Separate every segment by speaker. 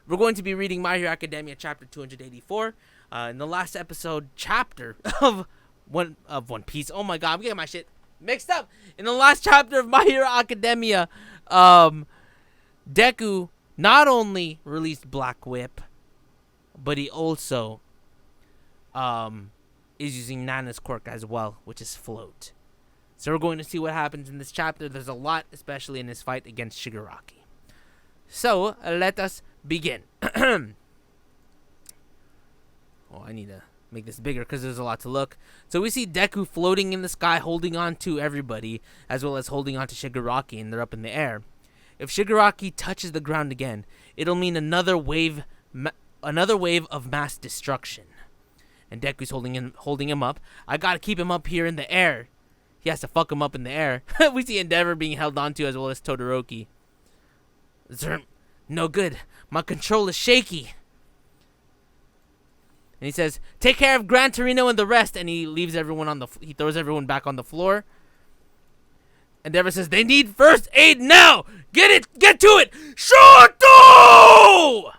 Speaker 1: We're going to be reading My Hero Academia chapter 284. In the last episode chapter of One Piece. Oh my god, I'm getting my shit mixed up. In the last chapter of My Hero Academia, Deku not only released Black Whip, but he also is using Nana's quirk as well, which is Float. So we're going to see what happens in this chapter. There's a lot, especially in this fight against Shigaraki. So let us begin. Oh, I need to make this bigger because there's a lot to look. So we see Deku floating in the sky, holding on to everybody, as well as holding on to Shigaraki, and they're up in the air. If Shigaraki touches the ground again, it'll mean another wave of mass destruction. And Deku's holding him up. I gotta keep him up here in the air. He has to fuck him up in the air. We see Endeavor being held onto, as well as Todoroki. Zerm, no good. My control is shaky. And he says, "Take care of Gran Torino and the rest." And he leaves everyone he throws everyone back on the floor. Endeavor says, "They need first aid now. Get to it. Shoto!"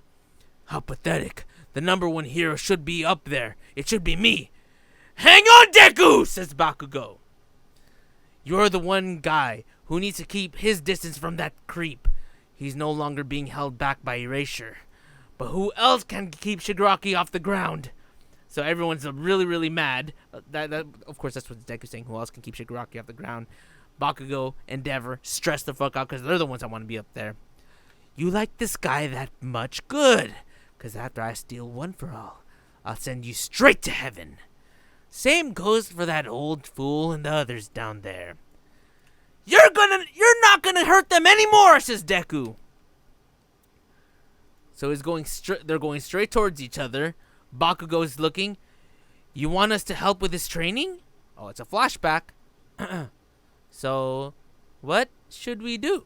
Speaker 1: How pathetic. The number one hero should be up there. It should be me. "Hang on, Deku," says Bakugo. "You're the one guy who needs to keep his distance from that creep. He's no longer being held back by erasure. But who else can keep Shigaraki off the ground?" So everyone's really, really mad. Of course, that's what Deku's saying. Who else can keep Shigaraki off the ground? Bakugo, Endeavor, stress the fuck out because they're the ones that want to be up there. "You like this guy that much? Good. Because after I steal one for all, I'll send you straight to heaven. Same goes for that old fool and the others down there." You're not gonna hurt them anymore," says Deku. So they're going straight towards each other. Bakugo's looking. "You want us to help with his training?" Oh, it's a flashback. So, what should we do?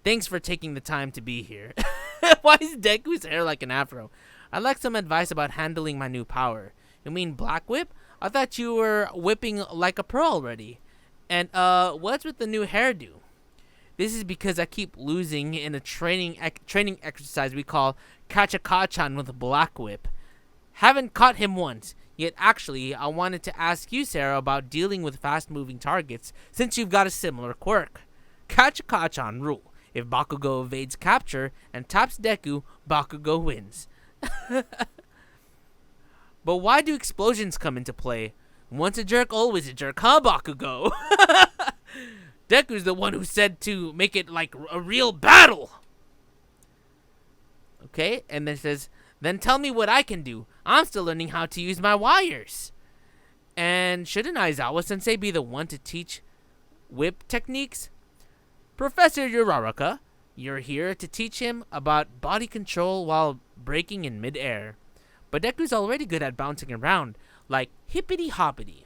Speaker 1: "Thanks for taking the time to be here." Why is Deku's hair like an afro? "I'd like some advice about handling my new power." "You mean Black Whip? I thought you were whipping like a pro already. And, what's with the new hairdo?" "This is because I keep losing in a training exercise we call Kachakachan with a Black Whip. Haven't caught him once. Yet actually, I wanted to ask you, Sarah, about dealing with fast-moving targets since you've got a similar quirk. Kachakachan rule. If Bakugo evades capture and taps Deku, Bakugo wins." But why do explosions come into play? Once a jerk, always a jerk, huh, Bakugo? Deku's the one who said to make it like a real battle. Okay, and then says, "Then tell me what I can do. I'm still learning how to use my wires." "And shouldn't Aizawa-sensei be the one to teach whip techniques?" "Professor Uraraka, you're here to teach him about body control while breaking in mid-air. But Deku's already good at bouncing around, like hippity-hoppity."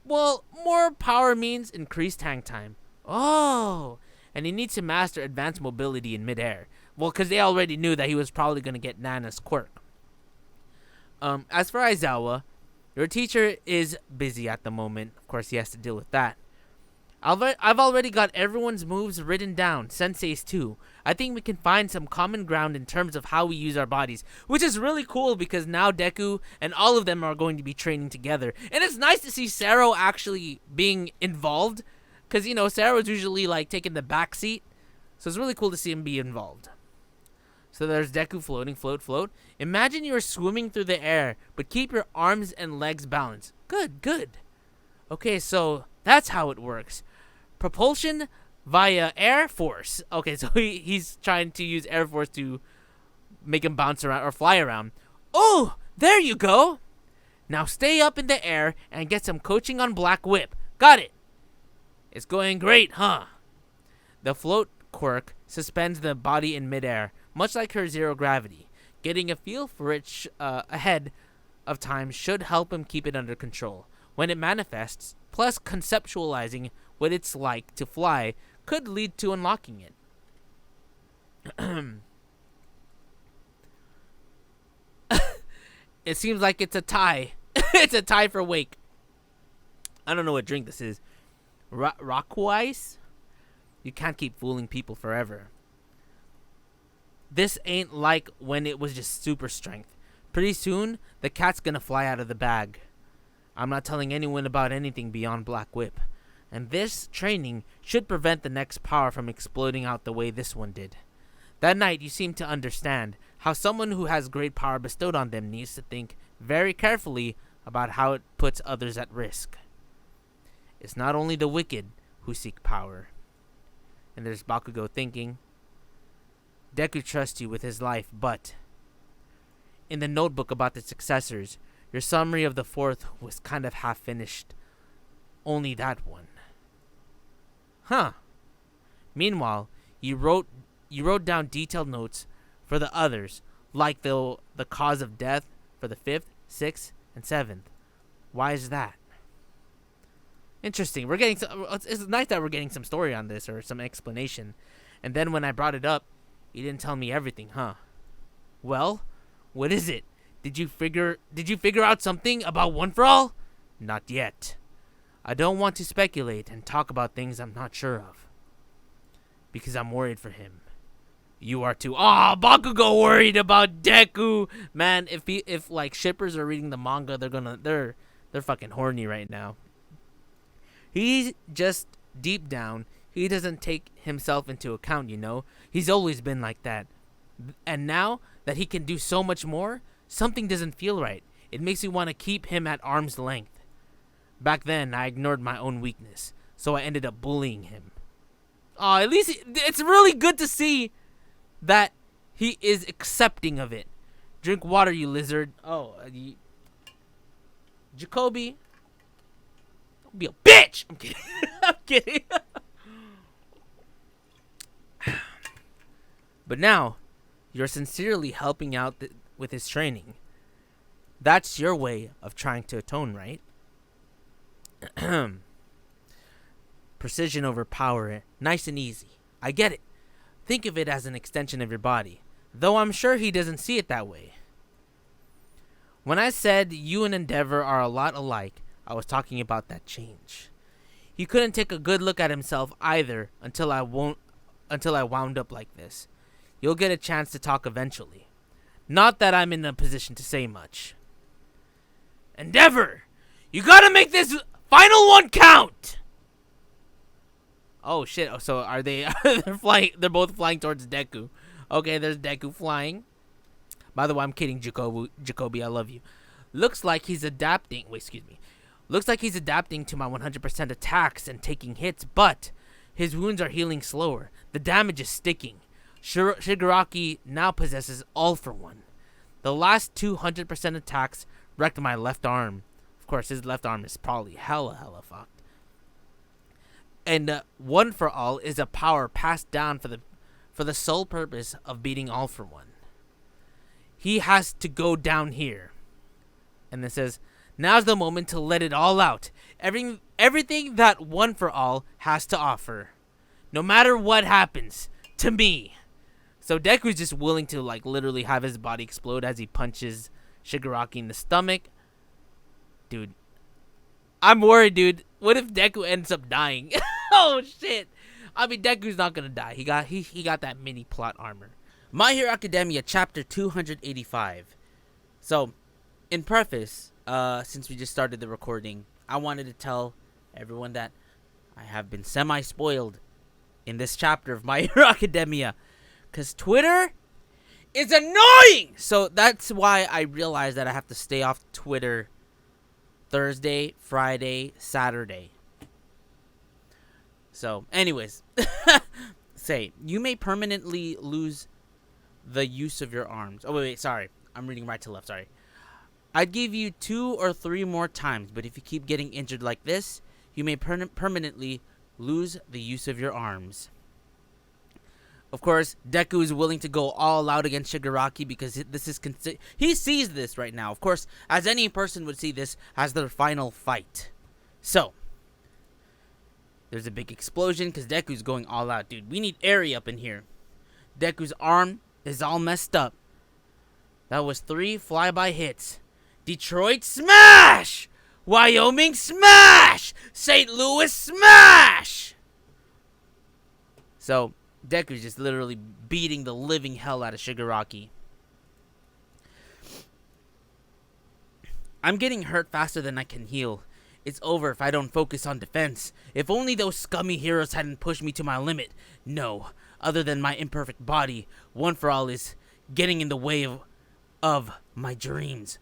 Speaker 1: "Well, more power means increased hang time." "Oh, and he needs to master advanced mobility in mid-air." Well, because they already knew that he was probably going to get Nana's quirk. As for Aizawa, your teacher is busy at the moment. Of course, he has to deal with that. I've already got everyone's moves written down, Sensei's too. I think we can find some common ground in terms of how we use our bodies, which is really cool because now Deku and all of them are going to be training together. And it's nice to see Sero actually being involved because, Sero's usually like taking the back seat. So it's really cool to see him be involved. So there's Deku floating, float. Imagine you're swimming through the air, but keep your arms and legs balanced. Good. Okay, so that's how it works. Propulsion via air force. Okay, so he's trying to use air force to make him bounce around or fly around. Oh, there you go. Now stay up in the air and get some coaching on Black Whip. Got it. It's going great, huh? The float quirk suspends the body in midair, much like her zero gravity. Getting a feel for it ahead of time should help him keep it under control. When it manifests, plus conceptualizing what it's like to fly could lead to unlocking it. It seems like it's a tie. It's a tie for Wake. I don't know what drink this is. Raku ice? You can't keep fooling people forever. This ain't like when it was just super strength. Pretty soon, the cat's gonna fly out of the bag. I'm not telling anyone about anything beyond Black Whip. And this training should prevent the next power from exploding out the way this one did. That night, you seemed to understand how someone who has great power bestowed on them needs to think very carefully about how it puts others at risk. It's not only the wicked who seek power. And there's Bakugo thinking, Deku trusts you with his life, but in the notebook about the successors, your summary of the fourth was kind of half finished. Only that one. Huh. Meanwhile, you wrote down detailed notes for the others, like the cause of death for the 5th, 6th, and 7th. Why is that? Interesting. It's nice that we're getting some story on this, or some explanation. And then when I brought it up, you didn't tell me everything, huh? Well, what is it? Did you figure out something about One for All? Not yet. I don't want to speculate and talk about things I'm not sure of, because I'm worried for him. You are too. Ah, Bakugo worried about Deku. Man, if like shippers are reading the manga, they're fucking horny right now. He's just deep down, he doesn't take himself into account, you know? He's always been like that. And now that he can do so much more, something doesn't feel right. It makes me want to keep him at arm's length. Back then, I ignored my own weakness, so I ended up bullying him. Oh, at least it's really good to see that he is accepting of it. Drink water, you lizard. Oh, Jacoby. Don't be a bitch. I'm kidding. I'm kidding. But now, you're sincerely helping out with his training. That's your way of trying to atone, right? Precision over power, nice and easy. I get it. Think of it as an extension of your body, though I'm sure he doesn't see it that way. When I said you and Endeavor are a lot alike, I was talking about that change. He couldn't take a good look at himself either until I wound up like this. You'll get a chance to talk eventually. Not that I'm in a position to say much. Endeavor, you gotta make this final one count! Oh shit, so are they, they're flying, they're both flying towards Deku. Okay, there's Deku flying. By the way, I'm kidding, Jacoby, I love you. Looks like he's adapting, Looks like he's adapting to my 100% attacks and taking hits, but his wounds are healing slower. The damage is sticking. Shigaraki now possesses All for One. The last 200% attacks wrecked my left arm. Of course, his left arm is probably hella fucked. And One for All is a power passed down for the sole purpose of beating All for One. He has to go down here. And it says, now's the moment to let it all out. Everything that One for All has to offer. No matter what happens to me. So Deku's just willing to like literally have his body explode as he punches Shigaraki in the stomach. Dude, I'm worried, dude. What if Deku ends up dying? Oh shit. I mean, Deku's not gonna die. He got that mini plot armor. My Hero Academia chapter 285. So, in preface, since we just started the recording, I wanted to tell everyone that I have been semi-spoiled in this chapter of My Hero Academia, because Twitter is annoying! So that's why I realized that I have to stay off Twitter Thursday, Friday, Saturday. So, anyways, say, you may permanently lose the use of your arms. Oh, wait, sorry. I'm reading right to left, sorry. I'd give you 2 or 3 more times, but if you keep getting injured like this, you may permanently lose the use of your arms. Of course, Deku is willing to go all out against Shigaraki because this is he sees this right now. Of course, as any person would see this as their final fight. So, there's a big explosion because Deku's going all out. Dude, we need Eri up in here. Deku's arm is all messed up. That was 3 flyby hits. Detroit smash! Wyoming smash! St. Louis smash! So, Deku's just literally beating the living hell out of Shigaraki. I'm getting hurt faster than I can heal. It's over if I don't focus on defense. If only those scummy heroes hadn't pushed me to my limit. No, other than my imperfect body, One for All is getting in the way of my dreams.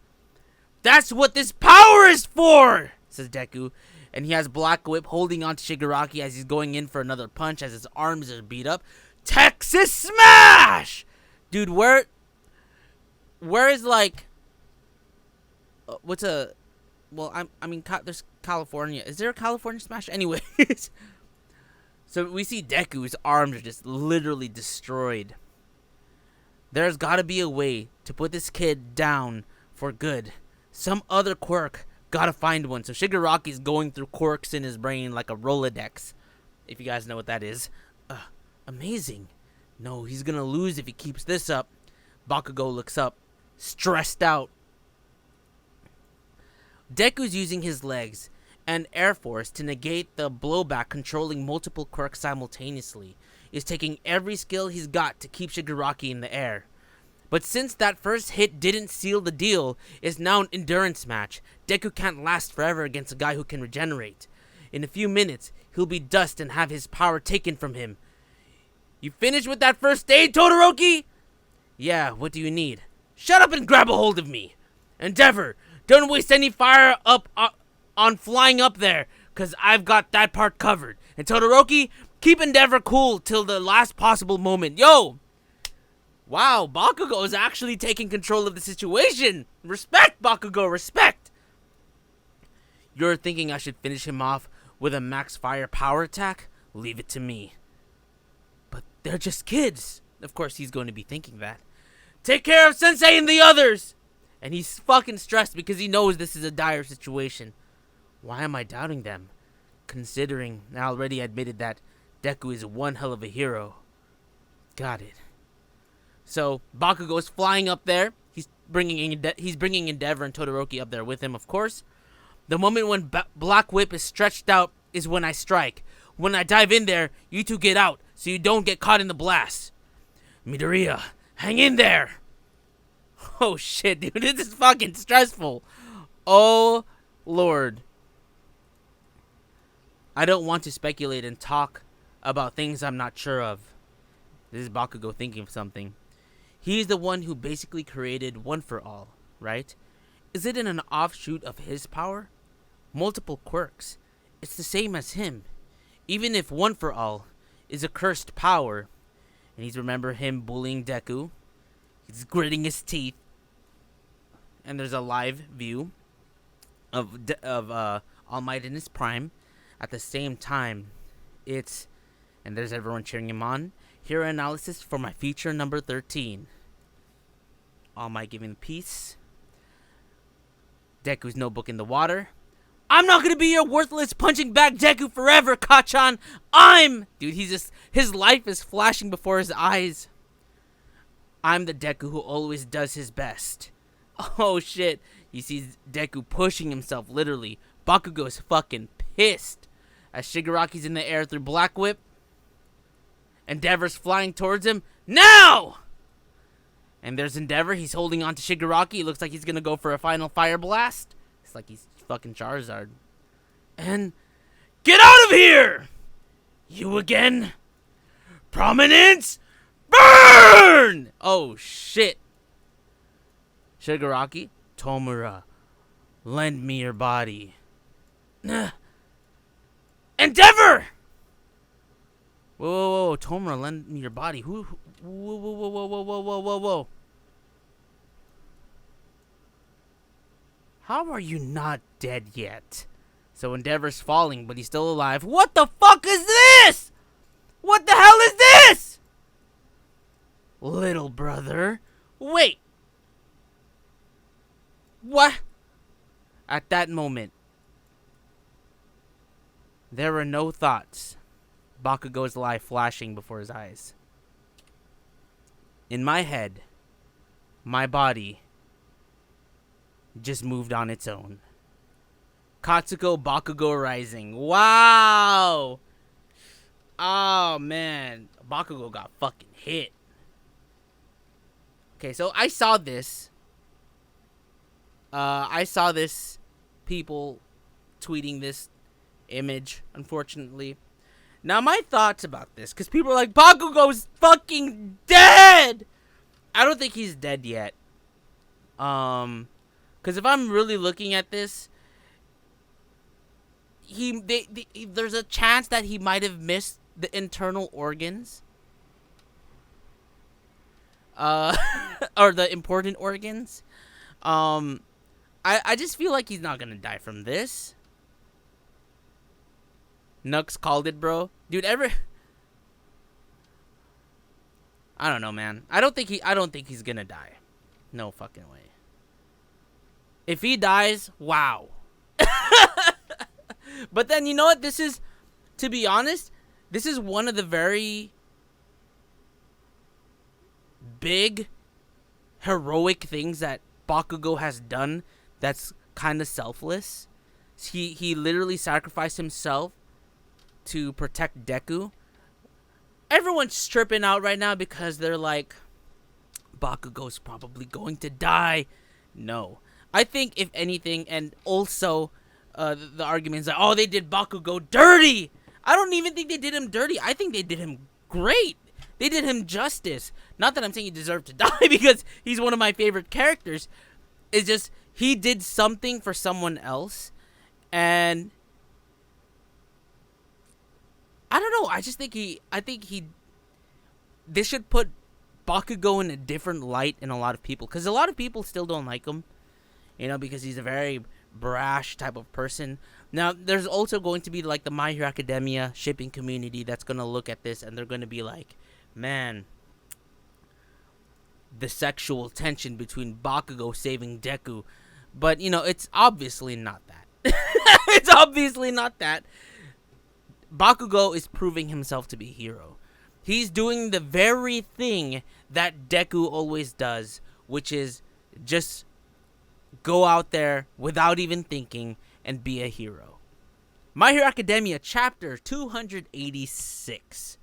Speaker 1: That's what this power is for, says Deku. And he has Black Whip holding on to Shigaraki as he's going in for another punch as his arms are beat up. Texas Smash! Dude, where is like... there's California. Is there a California Smash? Anyways. So we see Deku's arms are just literally destroyed. There's gotta be a way to put this kid down for good. Some other quirk. Gotta find one. So Shigaraki's going through quirks in his brain like a Rolodex. If you guys know what that is. Amazing. No, he's gonna lose if he keeps this up. Bakugo looks up, stressed out. Deku's using his legs and air force to negate the blowback, controlling multiple quirks simultaneously. He's taking every skill he's got to keep Shigaraki in the air. But since that first hit didn't seal the deal, it's now an endurance match. Deku can't last forever against a guy who can regenerate. In a few minutes, he'll be dust and have his power taken from him. You finished with that first aid, Todoroki? Yeah, what do you need? Shut up and grab a hold of me. Endeavor, don't waste any fire up on flying up there, cause I've got that part covered. And Todoroki, keep Endeavor cool till the last possible moment. Yo! Wow, Bakugo is actually taking control of the situation. Respect, Bakugo, respect. You're thinking I should finish him off with a max fire power attack? Leave it to me. But they're just kids. Of course he's going to be thinking that. Take care of Sensei and the others. And he's fucking stressed because he knows this is a dire situation. Why am I doubting them? Considering I already admitted that Deku is one hell of a hero. Got it. So Bakugo is flying up there. He's bringing Endeavor and Todoroki up there with him, of course. The moment when Black Whip is stretched out is when I strike. When I dive in there, you two get out so you don't get caught in the blast. Midoriya, hang in there. Oh shit, dude, this is fucking stressful. Oh Lord. I don't want to speculate and talk about things I'm not sure of. This is Bakugo thinking of something. He's the one who basically created One for All, right? Is it in an offshoot of his power? Multiple quirks. It's the same as him. Even if One for All is a cursed power, and he's remember him bullying Deku. He's gritting his teeth. And there's a live view of All Might in his prime. At the same time, and there's everyone cheering him on. Hero analysis for my feature number 13. All Might giving peace. Deku's notebook in the water. I'm not gonna be your worthless punching bag Deku forever, Kachan. Dude, his life is flashing before his eyes. I'm the Deku who always does his best. Oh shit. He sees Deku pushing himself, literally. Bakugo is fucking pissed. As Shigaraki's in the air through Black Whip. Endeavor's flying towards him. Now! And there's Endeavor. He's holding on to Shigaraki. It looks like he's gonna go for a final fire blast. It's like he's fucking Charizard. And get out of here! You again? Prominence? Burn! Oh shit. Shigaraki, Tomura, lend me your body. Endeavor! Whoa, Tomura, lend me your body. Whoa. How are you not dead yet? So Endeavor's falling, but he's still alive. What the fuck is this? What the hell is this? Little brother. Wait. What? At that moment, there were no thoughts. Bakugo's life flashing before his eyes. In my head, my body just moved on its own. Katsuko Bakugo Rising. Wow! Oh man, Bakugo got fucking hit. Okay, so I saw this. I saw this people tweeting this image, unfortunately. Now, my thoughts about this, because people are like, Bakugo's fucking dead! I don't think he's dead yet. Because if I'm really looking at this, there's a chance that he might have missed the internal organs. Or the important organs. I just feel like he's not gonna die from this. Nux called it, bro. Dude, I don't know, man. I don't think he's gonna die. No fucking way. If he dies, wow. But then, you know what? This is, to be honest, this is one of the very big, heroic things that Bakugo has done that's kind of selfless. He literally sacrificed himself to protect Deku. Everyone's tripping out right now because they're like, Bakugo's probably going to die. No. I think, if anything, and also the argument is like, oh, they did Bakugo dirty. I don't even think they did him dirty. I think they did him great. They did him justice. Not that I'm saying he deserved to die, because he's one of my favorite characters. It's just, he did something for someone else. And I don't know. I think this should put Bakugo in a different light in a lot of people. Because a lot of people still don't like him. You know, because he's a very brash type of person. Now, there's also going to be like the My Hero Academia shipping community that's going to look at this and they're going to be like, man, the sexual tension between Bakugo saving Deku. But, you know, it's obviously not that. It's obviously not that. Bakugo is proving himself to be a hero. He's doing the very thing that Deku always does, which is just go out there without even thinking and be a hero. My Hero Academia chapter 286.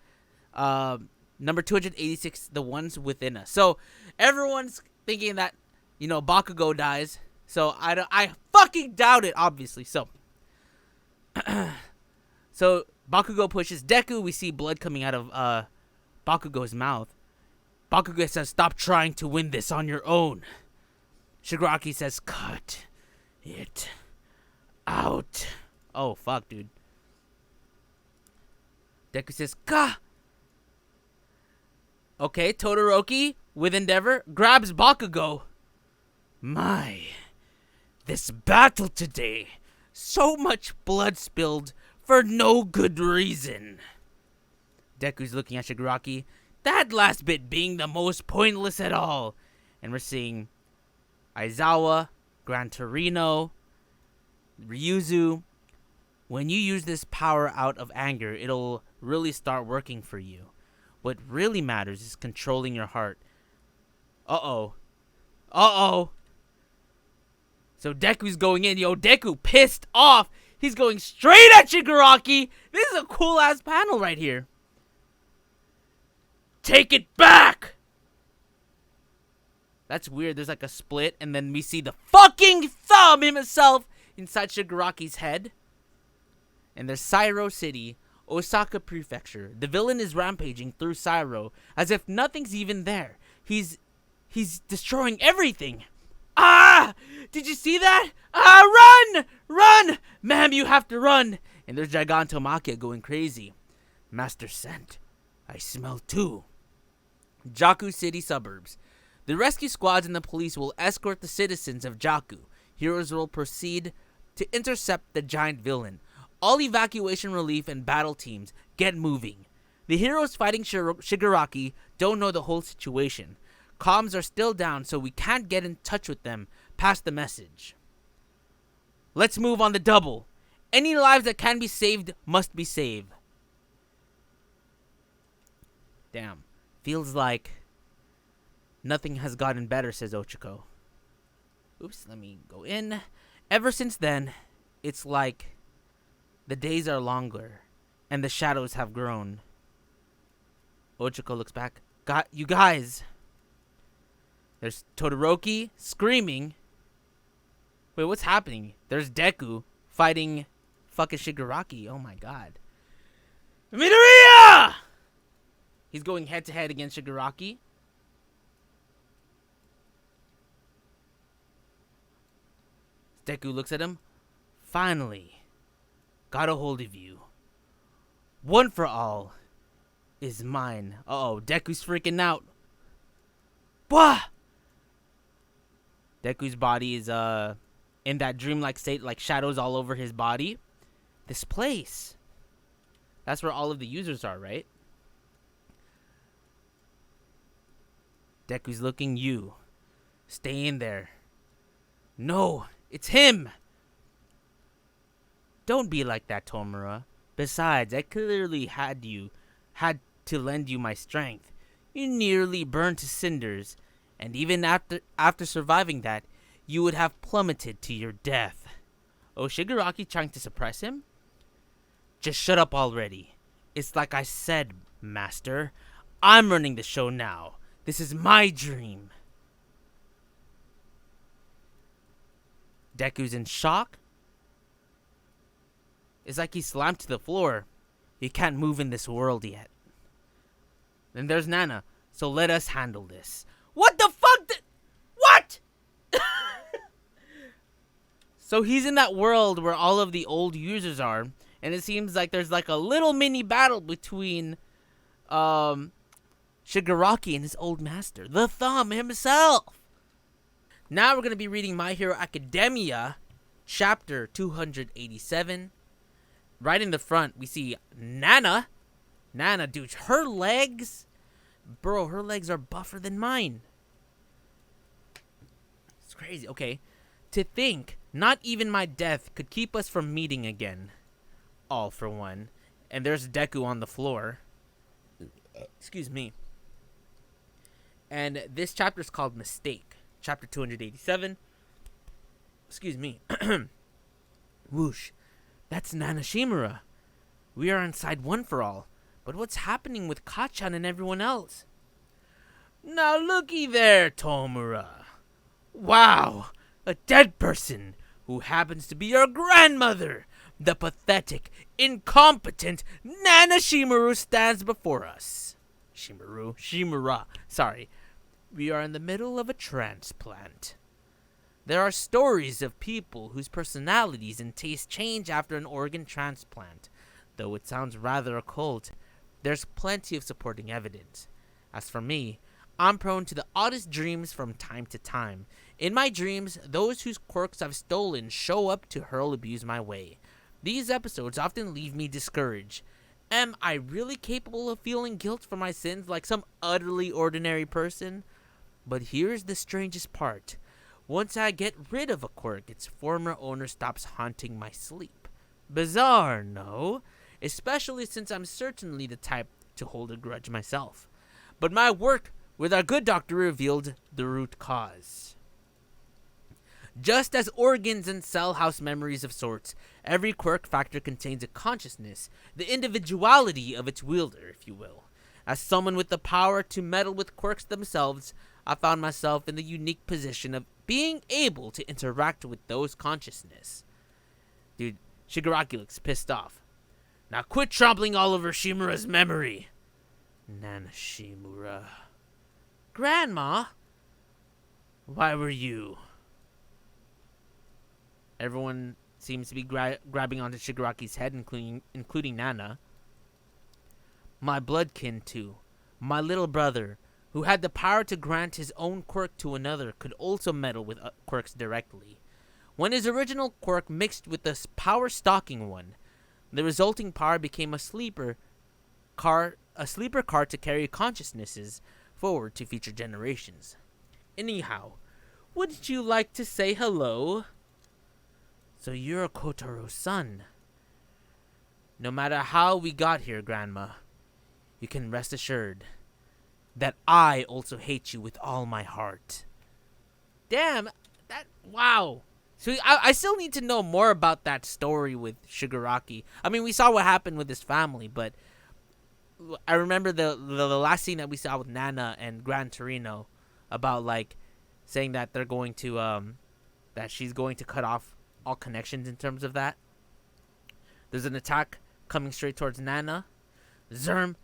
Speaker 1: Number 286, The Ones Within Us. So everyone's thinking that, you know, Bakugo dies. So I fucking doubt it, obviously. So Bakugo pushes Deku. We see blood coming out of Bakugo's mouth. Bakugo says, stop trying to win this on your own. Shigaraki says, cut it out. Oh, fuck, dude. Deku says, Ka! Okay, Todoroki, with endeavor, grabs Bakugo. My, this battle today. So much blood spilled for no good reason. Deku's looking at Shigaraki. That last bit being the most pointless at all. And we're seeing Aizawa, Gran Torino, Ryuzu. When you use this power out of anger, it'll really start working for you. What really matters is controlling your heart. Uh-oh. Uh-oh. So Deku's going in. Yo, Deku pissed off. He's going straight at Shigaraki. This is a cool-ass panel right here. Take it back! That's weird. There's like a split, and then we see the fucking thumb himself inside Shigaraki's head. And there's Sairo City, Osaka Prefecture. The villain is rampaging through Sairo as if nothing's even there. He's destroying everything. Ah! Did you see that? Ah, run! Run! Ma'am, you have to run. And there's Gigantomachia going crazy. Master Scent. I smell too. Jaku City suburbs. The rescue squads and the police will escort the citizens of Jaku. Heroes will proceed to intercept the giant villain. All evacuation relief and battle teams get moving. The heroes fighting Shigaraki don't know the whole situation. Comms are still down, so we can't get in touch with them past the message. Let's move on the double. Any lives that can be saved must be saved. Damn. Feels like nothing has gotten better, says Ochiko. Oops, let me go in. Ever since then, it's like the days are longer and the shadows have grown. Ochako looks back. Got you guys. There's Todoroki screaming. Wait, what's happening? There's Deku fighting fucking Shigaraki. Oh my god. Midoriya! He's going head to head against Shigaraki. Deku looks at him. Finally, got a hold of you. One for all is mine. Uh-oh, Deku's freaking out. Bah! Deku's body is in that dreamlike state, like shadows all over his body. This place. That's where all of the users are, right? Deku's looking you. Stay in there. No, it's him. Don't be like that, Tomura. Besides, I clearly had to lend you my strength. You nearly burned to cinders, and even after surviving that, you would have plummeted to your death. Oh, Shigaraki trying to suppress him? Just shut up already. It's like I said, Master. I'm running the show now. This is my dream. Deku's in shock. It's like he's slammed to the floor. He can't move in this world yet. Then there's Nana. So let us handle this. What the fuck? What? So he's in that world where all of the old users are. And it seems like there's like a little mini battle between Shigaraki and his old master, the Thumb himself. Now we're going to be reading My Hero Academia, chapter 287. Right in the front, we see Nana. Nana, dude, her legs... Bro, her legs are buffer than mine. It's crazy. Okay. To think, not even my death could keep us from meeting again. All for one. And there's Deku on the floor. Excuse me. And this chapter is called Mistake. Chapter 287. Excuse me. Whoosh. That's Nana Shimura. We are inside One for All. But what's happening with Kachan and everyone else? Now looky there, Tomura. Wow. A dead person who happens to be your grandmother. The pathetic, incompetent Nana Shimura stands before us. Shimura. Sorry. We are in the middle of a transplant. There are stories of people whose personalities and tastes change after an organ transplant. Though it sounds rather occult, there's plenty of supporting evidence. As for me, I'm prone to the oddest dreams from time to time. In my dreams, those whose quirks I've stolen show up to hurl abuse my way. These episodes often leave me discouraged. Am I really capable of feeling guilt for my sins like some utterly ordinary person? But here's the strangest part. Once I get rid of a quirk, its former owner stops haunting my sleep. Bizarre, no? Especially since I'm certainly the type to hold a grudge myself. But my work with our good doctor revealed the root cause. Just as organs and cell house memories of sorts, every quirk factor contains a consciousness, the individuality of its wielder, if you will. As someone with the power to meddle with quirks themselves, I found myself in the unique position of being able to interact with those consciousness. Dude, Shigaraki looks pissed off. Now quit trampling all over Shimura's memory. Nana Shimura. Grandma? Why were you? Everyone seems to be grabbing onto Shigaraki's head, including Nana. My bloodkin, too. My little brother, who had the power to grant his own quirk to another, could also meddle with quirks directly. When his original quirk mixed with the power-stalking one, the resulting power became a sleeper car to carry consciousnesses forward to future generations. Anyhow, wouldn't you like to say hello? So you're Kotaro's son. No matter how we got here, Grandma, you can rest assured that I also hate you with all my heart. Damn, wow. So I still need to know more about that story with Shigaraki. I mean, we saw what happened with his family, but I remember the last scene that we saw with Nana and Gran Torino about like saying that they're going to that she's going to cut off all connections in terms of that. There's an attack coming straight towards Nana. Zerm,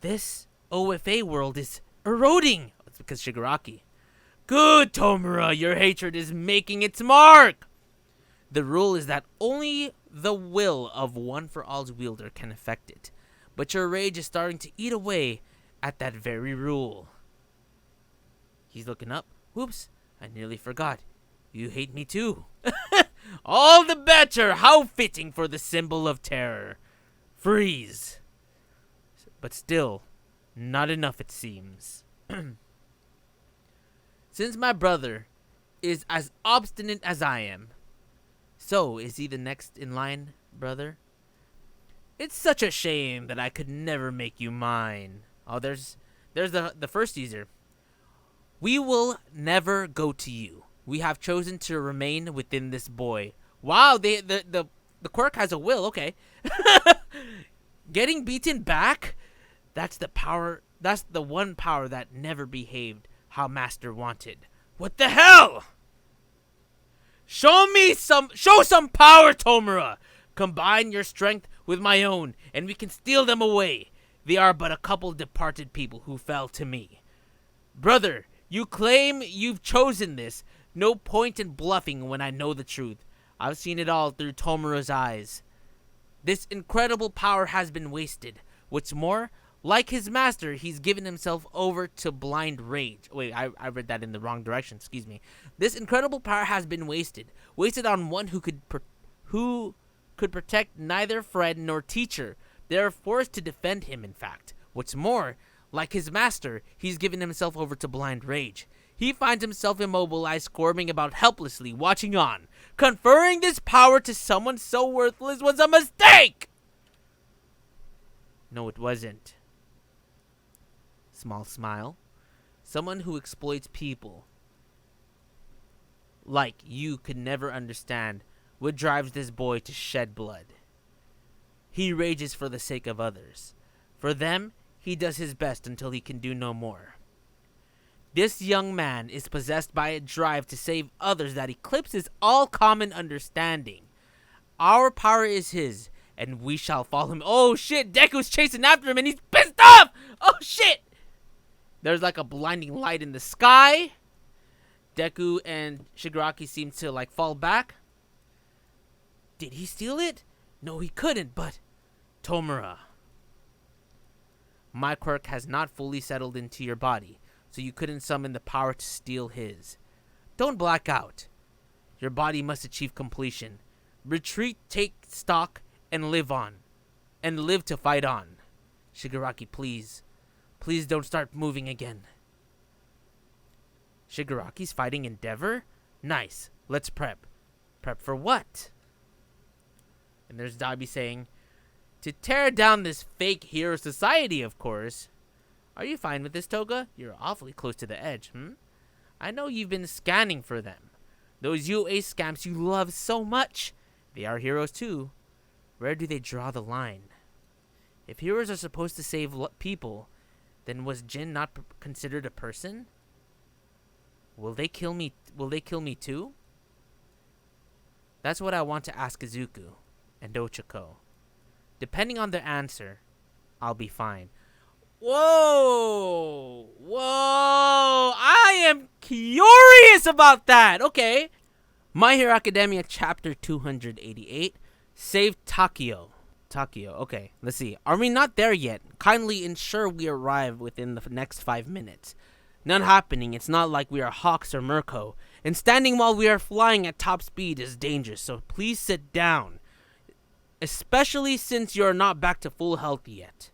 Speaker 1: this OFA world is eroding. It's because Shigaraki. Good, Tomura, your hatred is making its mark. The rule is that only the will of One for All's wielder can affect it. But your rage is starting to eat away at that very rule. He's looking up. Whoops, I nearly forgot. You hate me too. All the better. How fitting for the symbol of terror. Freeze. But still, not enough it seems. Since my brother is as obstinate as I am, so is he the next in line, brother? It's such a shame that I could never make you mine. Oh, there's the first user. We will never go to you. We have chosen to remain within this boy. Wow, the quirk has a will. Okay. Getting beaten back? That's the power. That's the one power that never behaved how Master wanted. What the hell? Show some power, Tomura. Combine your strength with my own, and we can steal them away. They are but a couple departed people who fell to me. Brother, you claim you've chosen this. No point in bluffing when I know the truth. I've seen it all through Tomura's eyes. This incredible power has been wasted. What's more, like his master, he's given himself over to blind rage. Wait, I read that in the wrong direction. Excuse me. This incredible power has been wasted. Wasted on one who could protect neither friend nor teacher. They are forced to defend him, in fact. What's more, like his master, he's given himself over to blind rage. He finds himself immobilized, squirming about helplessly, watching on. Conferring this power to someone so worthless was a mistake! No, it wasn't. Small smile. Someone who exploits people like you could never understand what drives this boy to shed blood. He rages for the sake of others. For them, he does his best until he can do no more. This young man is possessed by a drive to save others that eclipses all common understanding. Our power is his, and we shall follow him. Oh shit, Deku's chasing after him and he's pissed off! Oh shit! There's like a blinding light in the sky. Deku and Shigaraki seem to like fall back. Did he steal it? No, he couldn't, but Tomura. My quirk has not fully settled into your body, so you couldn't summon the power to steal his. Don't black out. Your body must achieve completion. Retreat, take stock, and live on. And live to fight on. Shigaraki, please. Please don't start moving again. Shigaraki's fighting Endeavor? Nice. Let's prep. Prep for what? And there's Dabi saying, to tear down this fake hero society, of course. Are you fine with this, Toga? You're awfully close to the edge, I know you've been scanning for them. Those UA scamps you love so much. They are heroes too. Where do they draw the line? If heroes are supposed to save people, then was Jin not considered a person? Will they kill me? Will they kill me too? That's what I want to ask Izuku and Ochako. Depending on their answer, I'll be fine. Whoa! Whoa! I am curious about that! Okay. My Hero Academia Chapter 288. Save Takio. Takio. Okay, let's see. Are we not there yet? Kindly ensure we arrive within the next 5 minutes. None happening. It's not like we are Hawks or Mirko. And standing while we are flying at top speed is dangerous, so please sit down. Especially since you're not back to full health yet.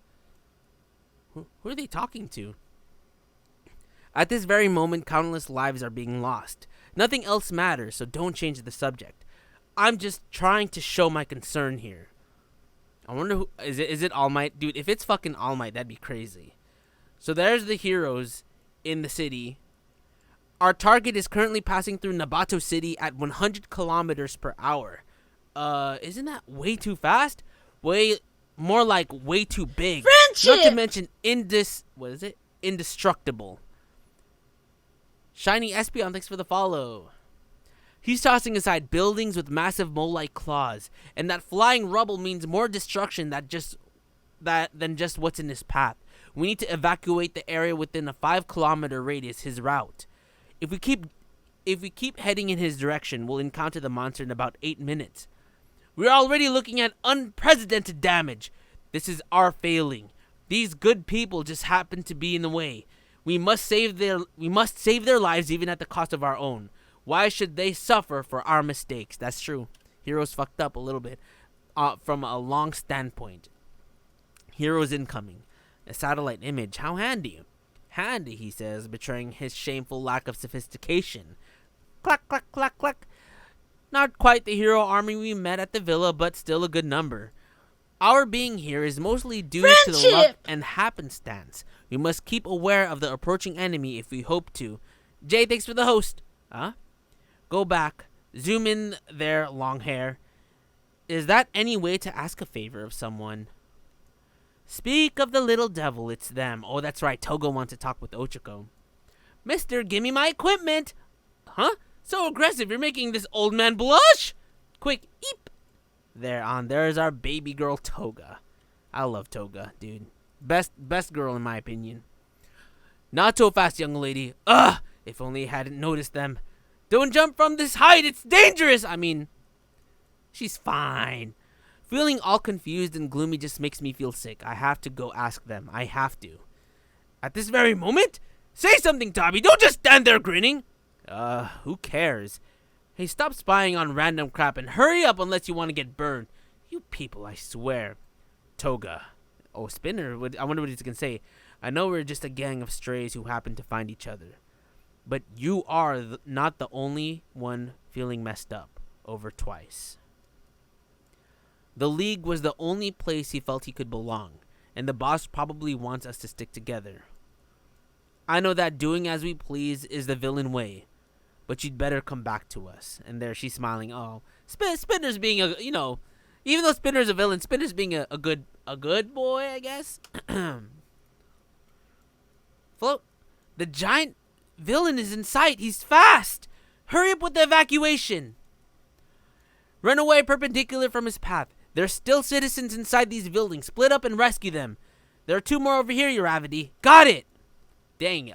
Speaker 1: Who are they talking to? At this very moment, countless lives are being lost. Nothing else matters, so don't change the subject. I'm just trying to show my concern here. I wonder who is it All Might? Dude, if it's fucking All Might, that'd be crazy. So there's the heroes in the city. Our target is currently passing through Nabato City at 100 kilometers per hour. Isn't that way too fast? Way more like way too big.
Speaker 2: Friendship!
Speaker 1: Not to mention indestructible. Shiny Espeon, thanks for the follow. He's tossing aside buildings with massive mole-like claws, and that flying rubble means more destruction than just what's in his path. We need to evacuate the area within a 5-kilometer radius, his route. If we keep heading in his direction, we'll encounter the monster in about 8 minutes. We're already looking at unprecedented damage. This is our failing. These good people just happen to be in the way. We must save their lives even at the cost of our own. Why should they suffer for our mistakes? That's true. Heroes fucked up a little bit from a long standpoint. Heroes incoming. A satellite image. How handy. Handy, he says, betraying his shameful lack of sophistication. Clack, clack, clack, clack. Not quite the hero army we met at the villa, but still a good number. Our being here is mostly due to the luck and happenstance. We must keep aware of the approaching enemy if we hope to. Jay, thanks for the host. Go back. Zoom in there, long hair. Is that any way to ask a favor of someone? Speak of the little devil, it's them. Oh, that's right. Togo wants to talk with Ochako. Mister, give me my equipment. Huh? So aggressive, you're making this old man blush? Quick, eep. There's our baby girl, Toga. I love Toga, dude. Best girl in my opinion. Not so fast, young lady. Ugh! If only I hadn't noticed them. Don't jump from this height, it's dangerous! I mean, she's fine. Feeling all confused and gloomy just makes me feel sick. I have to go ask them. I have to. At this very moment? Say something, Tommy. Don't just stand there grinning. Who cares? Hey, stop spying on random crap and hurry up unless you want to get burned. You people, I swear. Toga. Oh, Spinner. I wonder what he's going to say. I know we're just a gang of strays who happen to find each other. But you are not the only one feeling messed up over twice. The League was the only place he felt he could belong, and the boss probably wants us to stick together. I know that doing as we please is the villain way, but you'd better come back to us. And there she's smiling. Oh, Spinner's being even though Spinner's a villain, Spinner's being a good boy, I guess. Float. The giant villain is in sight. He's fast. Hurry up with the evacuation. Run away perpendicular from his path. There's still citizens inside these buildings. Split up and rescue them. There are 2 more over here, Uravity. Got it. Dang,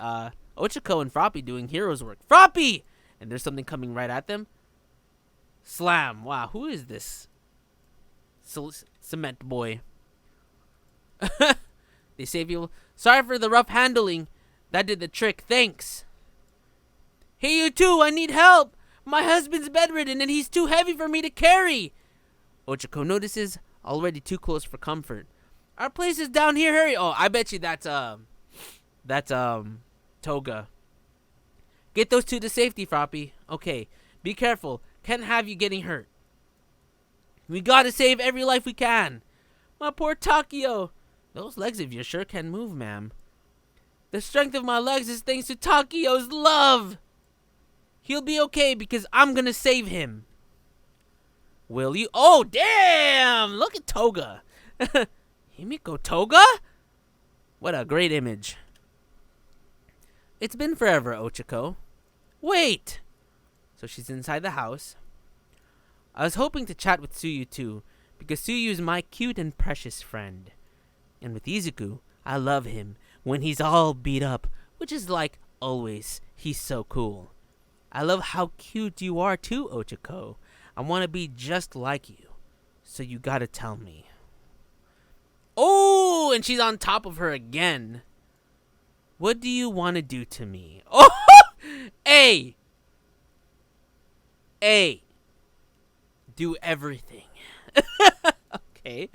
Speaker 1: Ochako and Froppy doing heroes work. Froppy! And there's something coming right at them. Slam. Wow, who is this? Cement boy. They save you. Sorry for the rough handling. That did the trick. Thanks. Hey, you two, I need help. My husband's bedridden and he's too heavy for me to carry. Ochako notices, already too close for comfort. Our place is down here, hurry. Oh, I bet you that's Toga. Get those 2 to safety, Froppy. Okay, be careful. Can't have you getting hurt. We gotta save every life we can. My poor Takio. Those legs of yours sure can move, ma'am. The strength of my legs is thanks to Takio's love. He'll be okay because I'm gonna save him. Will you? Oh, damn! Look at Toga. Himiko Toga? What a great image. It's been forever, Ochako. Wait! So she's inside the house. I was hoping to chat with Tsuyu too, because Tsuyu is my cute and precious friend. And with Izuku, I love him when he's all beat up, which is like always. He's so cool. I love how cute you are too, Ochako. I want to be just like you. So you gotta tell me. Oh, and she's on top of her again. What do you want to do to me? Oh, hey. Hey. Do everything. Okay.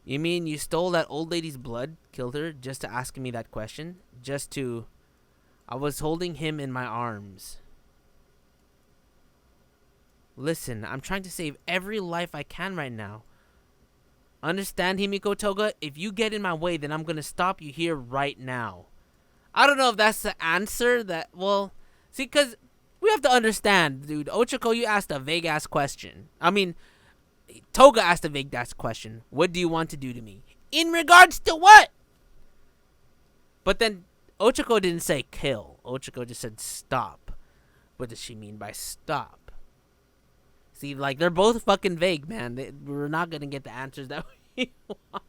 Speaker 1: You mean you stole that old lady's blood, killed her, just to ask me that question? I was holding him in my arms. Listen, I'm trying to save every life I can right now. Understand, Himiko Toga? If you get in my way, then I'm gonna stop you here right now. I don't know if that's the answer that, well, see, because we have to understand, dude. Ochako, you asked a vague ass question. I mean, Toga asked a vague ass question. What do you want to do to me? In regards to what? But then Ochako didn't say kill. Ochako just said stop. What does she mean by stop? See, like, they're both fucking vague, man. We're not going to get the answers that we want.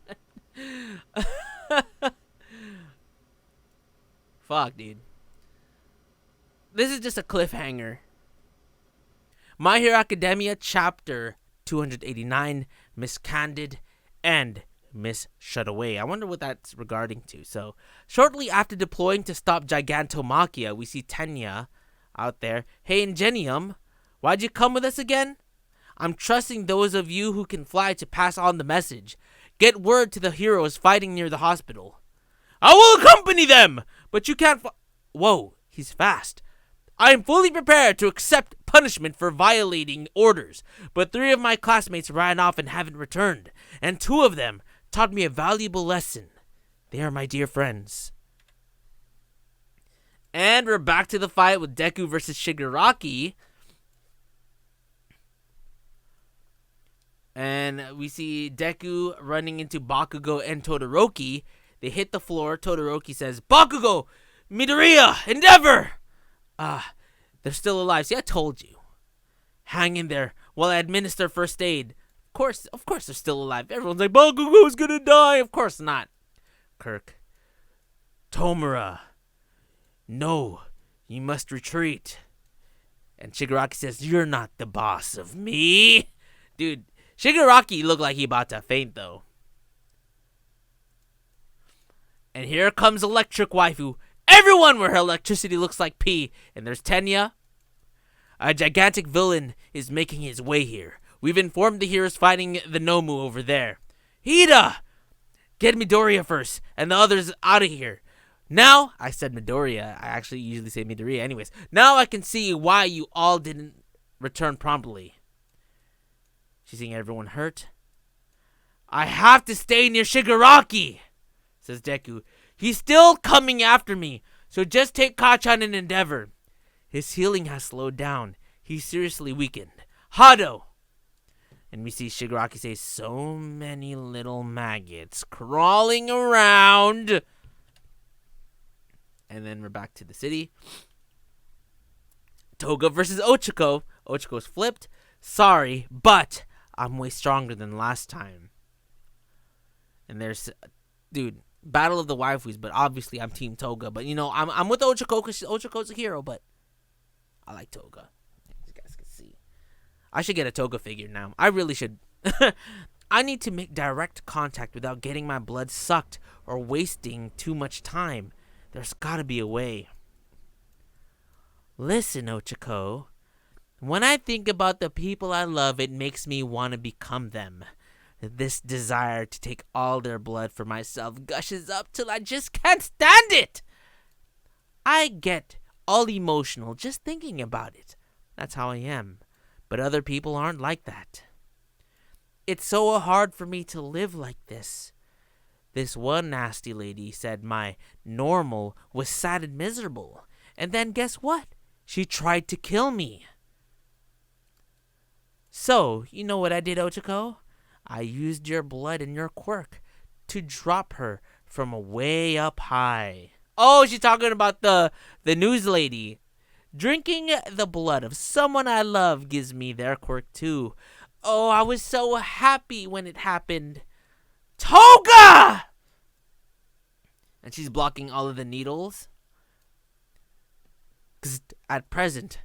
Speaker 1: Fuck, dude. This is just a cliffhanger. My Hero Academia Chapter 289, Miss Candid and Miss Shutaway. I wonder what that's regarding to. So, shortly after deploying to stop Gigantomachia, we see Tenya out there. Hey, Ingenium, why'd you come with us again? I'm trusting those of you who can fly to pass on the message. Get word to the heroes fighting near the hospital. I will accompany them, but you can't Whoa, he's fast. I am fully prepared to accept punishment for violating orders, but 3 of my classmates ran off and haven't returned, and 2 of them taught me a valuable lesson. They are my dear friends. And we're back to the fight with Deku versus Shigaraki. And we see Deku running into Bakugo and Todoroki. They hit the floor. Todoroki says, Bakugo, Midoriya, Endeavor! They're still alive. See, I told you. Hang in there while I administer first aid. Of course they're still alive. Everyone's like, Bakugo's gonna die. Of course not. Kirk. Tomura. No, you must retreat. And Shigaraki says, you're not the boss of me. Dude, Shigaraki looked like he about to faint, though. And here comes Electric Waifu. Everyone where her electricity looks like pee. And there's Tenya. A gigantic villain is making his way here. We've informed the heroes fighting the Nomu over there. Hida! Get Midoriya first, and the others out of here. Now, I said Midoriya. I actually usually say Midoriya anyways. Now I can see why you all didn't return promptly. She's seeing everyone hurt. I have to stay near Shigaraki, says Deku. He's still coming after me, so just take Kachan and Endeavor. His healing has slowed down. He's seriously weakened. Hado! And we see Shigaraki say, so many little maggots crawling around. And then we're back to the city. Toga versus Ochako. Ochako's flipped. Sorry, but I'm way stronger than last time. And there's, dude, battle of the waifus, but obviously I'm Team Toga. But, you know, I'm with Ochako because Ochako's a hero, but I like Toga. As you guys can see. I should get a Toga figure now. I really should. I need to make direct contact without getting my blood sucked or wasting too much time. There's gotta be a way. Listen, Ochako. When I think about the people I love, it makes me want to become them. This desire to take all their blood for myself gushes up till I just can't stand it. I get all emotional just thinking about it. That's how I am. But other people aren't like that. It's so hard for me to live like this. This one nasty lady said my normal was sad and miserable. And then guess what? She tried to kill me. So, you know what I did, Ochako? I used your blood and your quirk to drop her from way up high. Oh, she's talking about the news lady. Drinking the blood of someone I love gives me their quirk too. Oh, I was so happy when it happened. Toga! And she's blocking all of the needles. Because at present,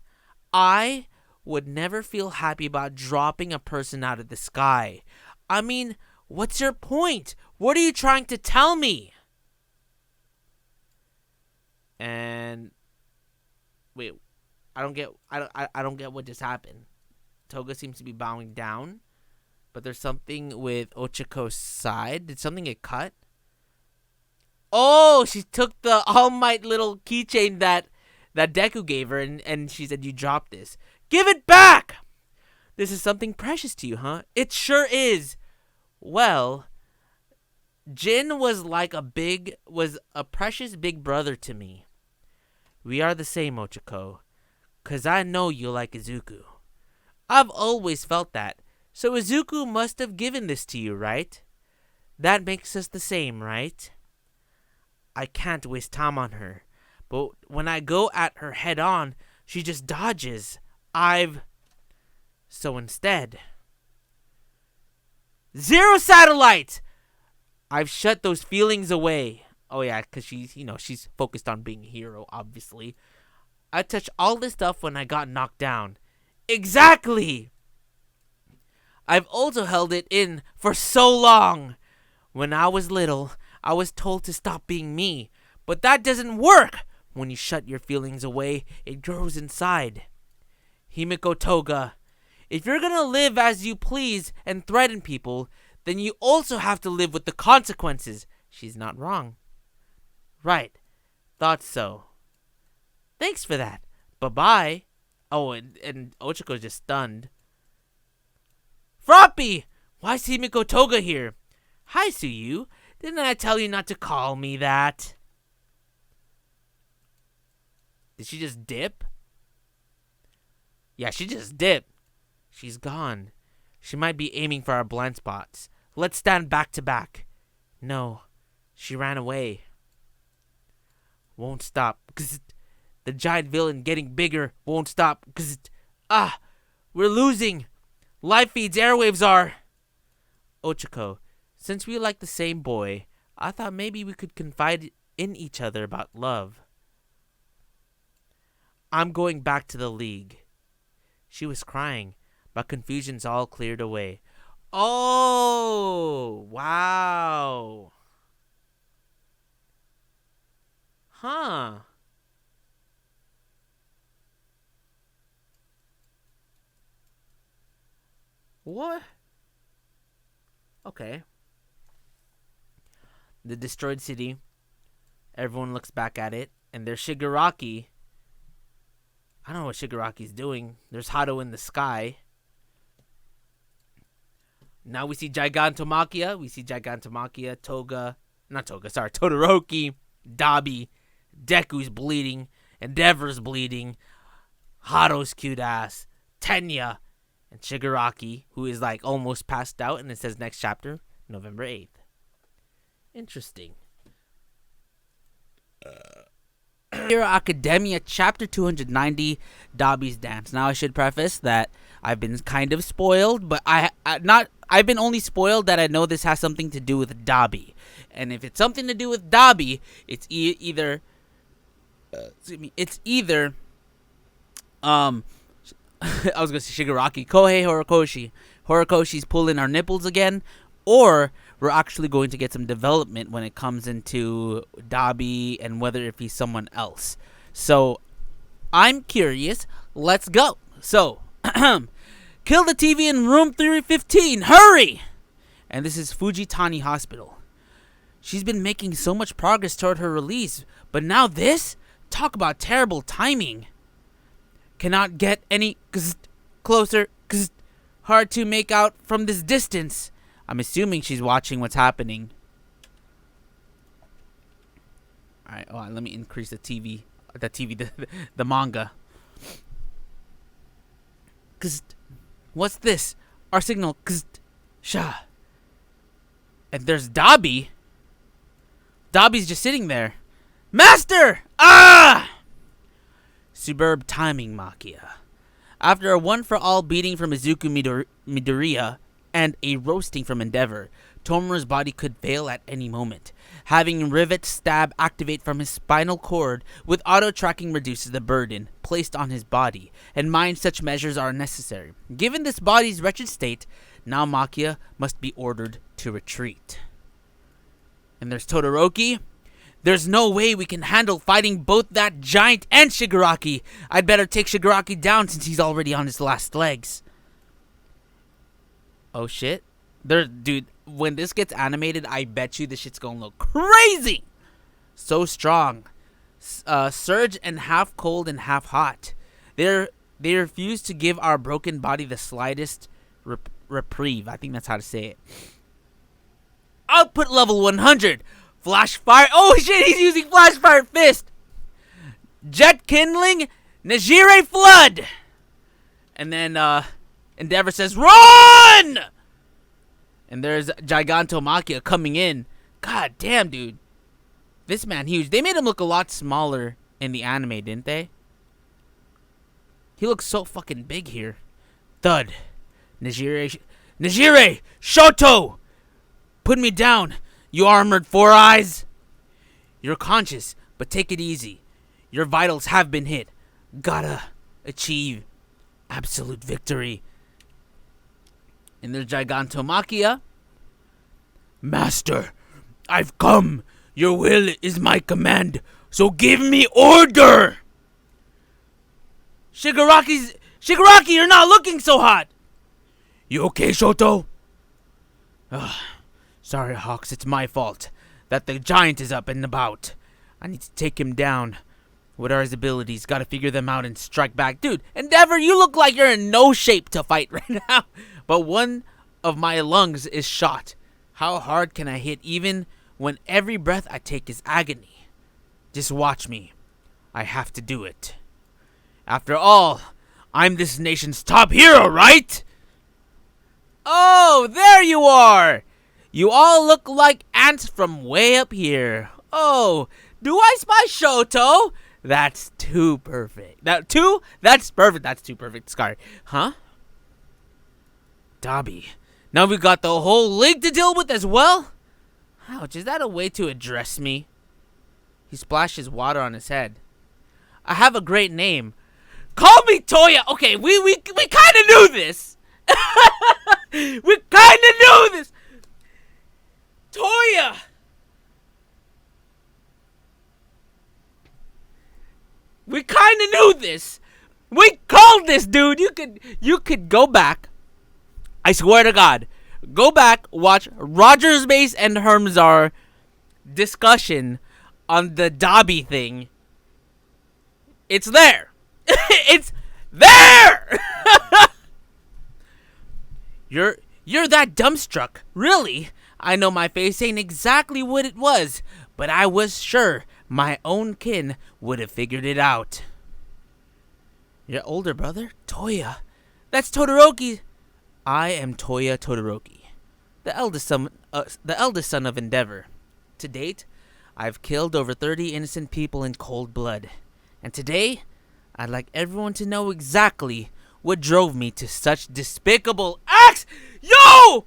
Speaker 1: I would never feel happy about dropping a person out of the sky. I mean, what's your point? What are you trying to tell me? And wait, I don't get what just happened. Toga seems to be bowing down, but there's something with Ochako's side. Did something get cut? Oh, she took the All Might little keychain that Deku gave her, and she said, you dropped this. Give it back! This is something precious to you, huh? It sure is. Well, Jin was a precious big brother to me. We are the same, Ochako, 'cause I know you like Izuku. I've always felt that, so Izuku must have given this to you, right? That makes us the same, right? I can't waste time on her, but when I go at her head on, she just dodges. So instead, zero satellite! I've shut those feelings away. Oh yeah, because she's focused on being a hero, obviously. I touched all this stuff when I got knocked down. Exactly! I've also held it in for so long. When I was little, I was told to stop being me. But that doesn't work! When you shut your feelings away, it grows inside. Himiko Toga, if you're gonna live as you please and threaten people, then you also have to live with the consequences. She's not wrong. Right. Thought so. Thanks for that. Bye-bye. Oh, and Ochiko's just stunned. Froppy! Why's Himiko Toga here? Hi, Suyu. Didn't I tell you not to call me that? Did she just dip? Yeah, she just dipped. She's gone. She might be aiming for our blind spots. Let's stand back to back. No, she ran away. Won't stop. The giant villain getting bigger won't stop. We're losing. Live feeds airwaves are. Ochako, since we like the same boy, I thought maybe we could confide in each other about love. I'm going back to the league. She was crying, but confusion's all cleared away. Oh, wow. Huh. What? Okay. The destroyed city. Everyone looks back at it, and there's Shigaraki. I don't know what Shigaraki's doing. There's Hato in the sky. Now we see Gigantomachia. Todoroki, Dabi, Deku's bleeding, Endeavor's bleeding, Hato's cute ass, Tenya, and Shigaraki, who is like almost passed out, and it says next chapter, November 8th. Interesting. Hero Academia, chapter 290, Dabi's Dance. Now I should preface that I've been kind of spoiled, but I've been only spoiled that I know this has something to do with Dabi. And if it's something to do with Dabi, it's either I was gonna say Shigaraki, Kohei Horikoshi. Horikoshi's pulling our nipples again, or we're actually going to get some development when it comes into Dabi and whether if he's someone else. So, I'm curious. Let's go. So, kill the TV in room 315. Hurry! And this is Fujitani Hospital. She's been making so much progress toward her release, but now this? Talk about terrible timing. Cannot get any closer. Hard to make out from this distance. I'm assuming she's watching what's happening. Alright, let me increase the TV. The manga. What's this? Our signal. Sha. And there's Dabi. Dabi's just sitting there. Master! Superb timing, Makia. After a one-for-all beating from Izuku Midoriya and a roasting from Endeavor, Tomura's body could fail at any moment. Having Rivet Stab activate from his spinal cord with auto-tracking reduces the burden placed on his body, and mind such measures are necessary. Given this body's wretched state, now Makia must be ordered to retreat. And there's Todoroki. There's no way we can handle fighting both that giant and Shigaraki. I'd better take Shigaraki down since he's already on his last legs. Oh shit. Dude, when this gets animated, I bet you this shit's gonna look crazy. So strong. Surge and half cold and half hot. They refuse to give our broken body the slightest reprieve. I think that's how to say it. Output level 100. Flash fire. Oh shit, he's using flash fire fist. Jet kindling. Najire flood. And then Endeavor says, run! And there's Gigantomachia coming in. God damn, dude. This man huge. They made him look a lot smaller in the anime, didn't they? He looks so fucking big here. Thud. Najire, Shoto! Put me down, you armored four eyes. You're conscious, but take it easy. Your vitals have been hit. Gotta achieve absolute victory. And there's Gigantomachia. Master, I've come. Your will is my command, so give me order. Shigaraki, you're not looking so hot. You okay, Shoto? Sorry, Hawks, it's my fault that the giant is up and about. I need to take him down. What are his abilities? Gotta figure them out and strike back. Dude, Endeavor, you look like you're in no shape to fight right now. But one of my lungs is shot. How hard can I hit even when every breath I take is agony? Just watch me. I have to do it. After all, I'm this nation's top hero, right? Oh, there you are! You all look like ants from way up here. Oh, do I spy Shoto? That's too perfect. That's perfect. That's too perfect. Scar. Huh? Dabi. Now we got the whole league to deal with as well? Ouch, is that a way to address me? He splashes water on his head. I have a great name. Call me Toya. Okay, we kind of knew this. We kind of knew this. Toya. We kind of knew this. We called this, dude. You could go back. I swear to God, go back, watch Roger's Base and HERM's discussion on the Dabi thing. It's there. It's there. You're that dumbstruck. Really? I know my face ain't exactly what it was, but I was sure my own kin would have figured it out. Your older brother, Toya. That's Todoroki. I am Toya Todoroki, the eldest son of Endeavor. To date, I've killed over 30 innocent people in cold blood. And today, I'd like everyone to know exactly what drove me to such despicable acts. Yo,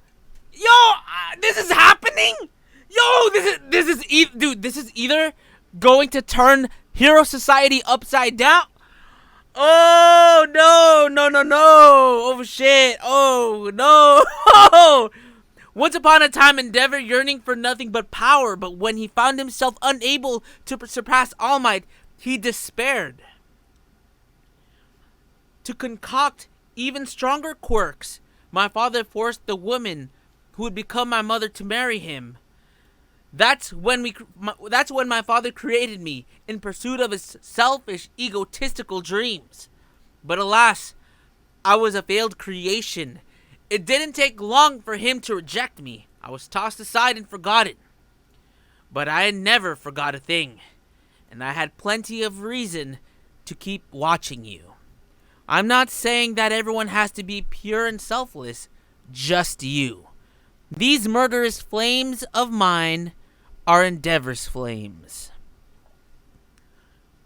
Speaker 1: this is happening. Yo, this is either going to turn Hero Society upside down. Oh, no. Oh, shit. Oh, no. Once upon a time, Endeavor yearning for nothing but power, but when he found himself unable to surpass All Might, he despaired. To concoct even stronger quirks, my father forced the woman who would become my mother to marry him. That's when my father created me in pursuit of his selfish, egotistical dreams. But alas, I was a failed creation. It didn't take long for him to reject me. I was tossed aside and forgotten. But I never forgot a thing, and I had plenty of reason to keep watching you. I'm not saying that everyone has to be pure and selfless, just you. These murderous flames of mine are Endeavor's flames.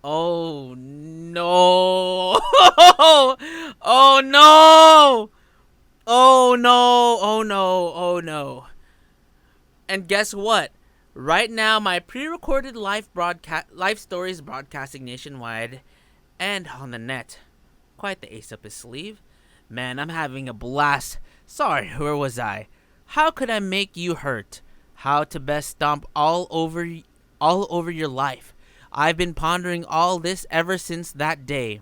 Speaker 1: Oh no! Oh no! Oh no! Oh no! Oh no! And guess what? Right now, my pre-recorded live stories broadcasting nationwide and on the net. Quite the ace up his sleeve. Man, I'm having a blast. Sorry, where was I? How could I make you hurt? How to best stomp all over your life. I've been pondering all this ever since that day.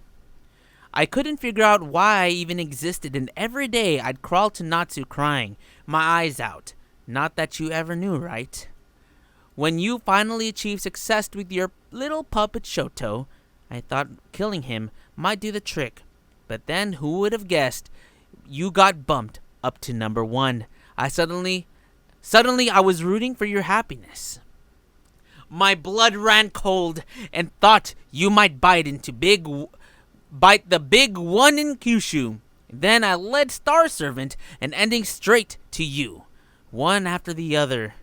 Speaker 1: I couldn't figure out why I even existed, and every day I'd crawl to Natsu crying, my eyes out. Not that you ever knew, right? When you finally achieved success with your little puppet Shoto, I thought killing him might do the trick. But then who would have guessed you got bumped up to number 1. I suddenly Suddenly, I was rooting for your happiness. My blood ran cold and thought you might bite the big one in Kyushu. Then I led Star Servant and ending straight to you, one after the other.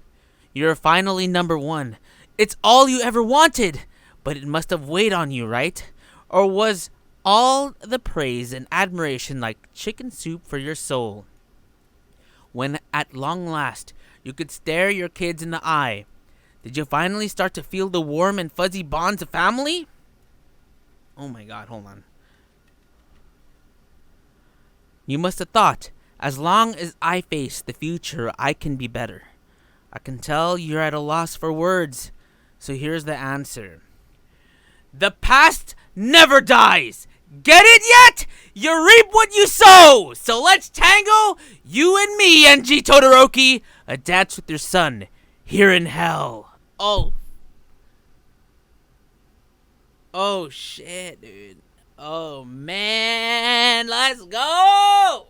Speaker 1: You're finally number one. It's all you ever wanted, but it must have weighed on you, right? Or was all the praise and admiration like chicken soup for your soul? When at long last you could stare your kids in the eye, did you finally start to feel the warm and fuzzy bonds of family? Oh my god, hold on. You must have thought, as long as I face the future, I can be better. I can tell you're at a loss for words, so here's the answer. The past never dies! Get it yet? You reap what you sow! So let's tango, you and me, Enji Todoroki, a dance with your son, here in hell. Oh. Oh shit, dude. Oh man, let's go!